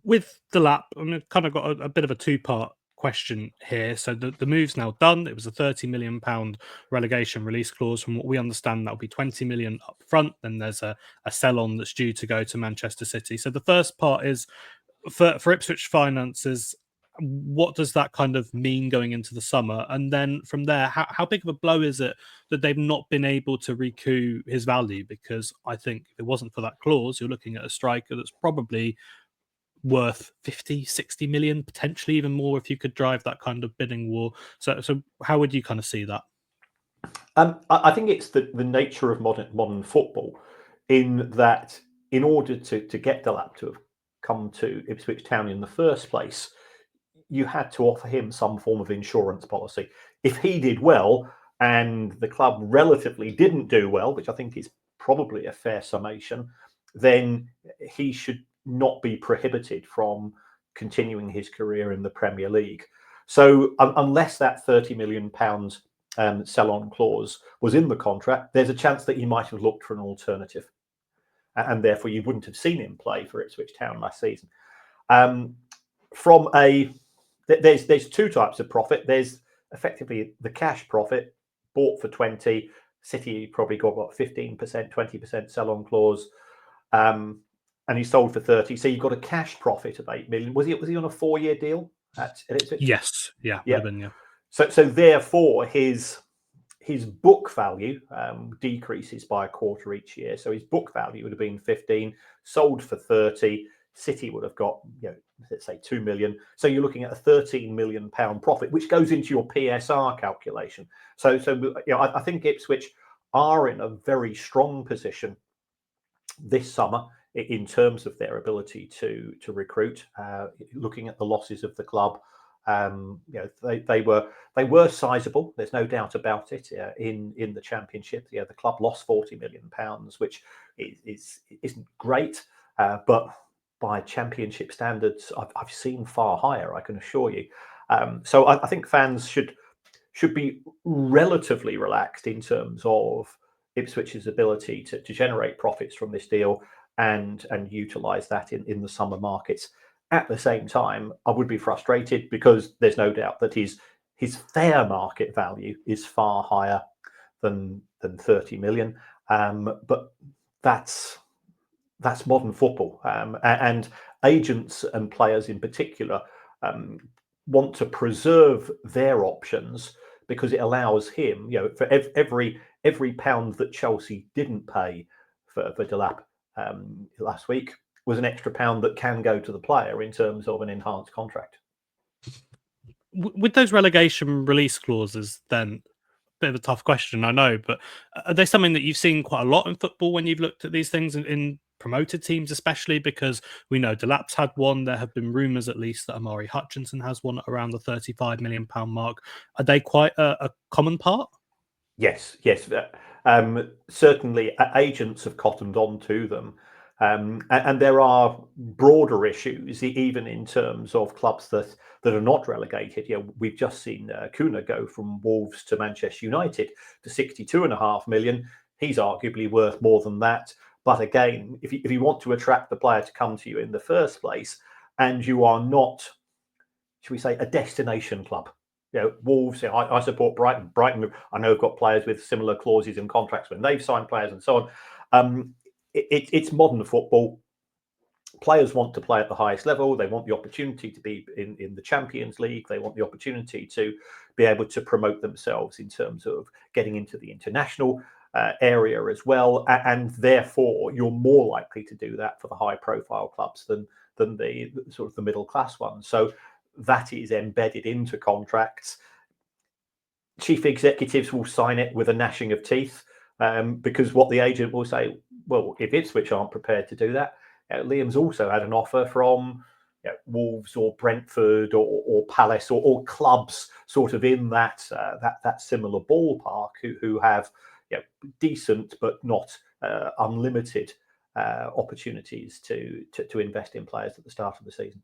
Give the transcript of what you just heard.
with Delap, I mean, I've kind of got a bit of a two-part question here. So the move's now done. It was a £30 million relegation release clause. From what we understand, that'll be 20 million up front. Then there's a sell-on that's due to go to Manchester City. So the first part is for Ipswich finances. What does that kind of mean going into the summer? And then from there, how big of a blow is it that they've not been able to recoup his value? Because I think if it wasn't for that clause, you're looking at a striker that's probably worth 50, 60 million, potentially even more if you could drive that kind of bidding war. So how would you kind of see that? I think it's the nature of modern football, in that in order to get Delap to have come to Ipswich Town in the first place, you had to offer him some form of insurance policy. If he did well and the club relatively didn't do well, which I think is probably a fair summation, then he should not be prohibited from continuing his career in the Premier League. So unless that £30 million sell-on clause was in the contract, there's a chance that he might have looked for an alternative, and therefore you wouldn't have seen him play for Ipswich Town last season. There's two types of profit. There's effectively the cash profit, bought for 20. City probably got what, 15%, 20% sell-on clause, and he sold for 30. So you've got a cash profit of 8 million. Was he on a 4-year deal at Ipswich? Yes, yeah, would have been, yeah. So therefore his book value decreases by a quarter each year. So his book value would have been 15, sold for 30. City would have got, let's say 2 million. So you're looking at a £13 million profit, which goes into your PSR calculation. So I think Ipswich are in a very strong position this summer in terms of their ability to recruit. Looking at the losses of the club, they were sizable. There's no doubt about it. In the Championship, the club lost £40 million, which isn't great, but by Championship standards, I've seen far higher, I can assure you. So I think fans should be relatively relaxed in terms of Ipswich's ability to generate profits from this deal and utilise that in the summer markets. At the same time, I would be frustrated because there's no doubt that his fair market value is far higher than 30 million. But that's modern football, and agents and players in particular want to preserve their options, because it allows him, for every pound that Chelsea didn't pay for Delap last week was an extra pound that can go to the player in terms of an enhanced contract. With those relegation release clauses, then, bit of a tough question, I know, but are they something that you've seen quite a lot in football when you've looked at these things in promoted teams, especially because we know Delap's had one? There have been rumours, at least, that Amari Hutchinson has one at around the £35 million mark. Are they quite a common part? Yes. Certainly, agents have cottoned on to them. And there are broader issues, even in terms of clubs that are not relegated. We've just seen Kuna go from Wolves to Manchester United to 62.5 million. He's arguably worth more than that. But again, if you want to attract the player to come to you in the first place, and you are not, should we say, a destination club. Wolves, I support Brighton. Brighton, I know, have got players with similar clauses in contracts when they've signed players and so on. It's modern football. Players want to play at the highest level. They want the opportunity to be in the Champions League. They want the opportunity to be able to promote themselves in terms of getting into the international area as well. And therefore, you're more likely to do that for the high-profile clubs than the sort of the middle-class ones. So that is embedded into contracts. Chief executives will sign it with a gnashing of teeth, because what the agent will say, well, if Ipswich aren't prepared to do that, Liam's also had an offer from Wolves or Brentford or Palace or clubs sort of in that similar ballpark who have decent but not unlimited opportunities to invest in players at the start of the season.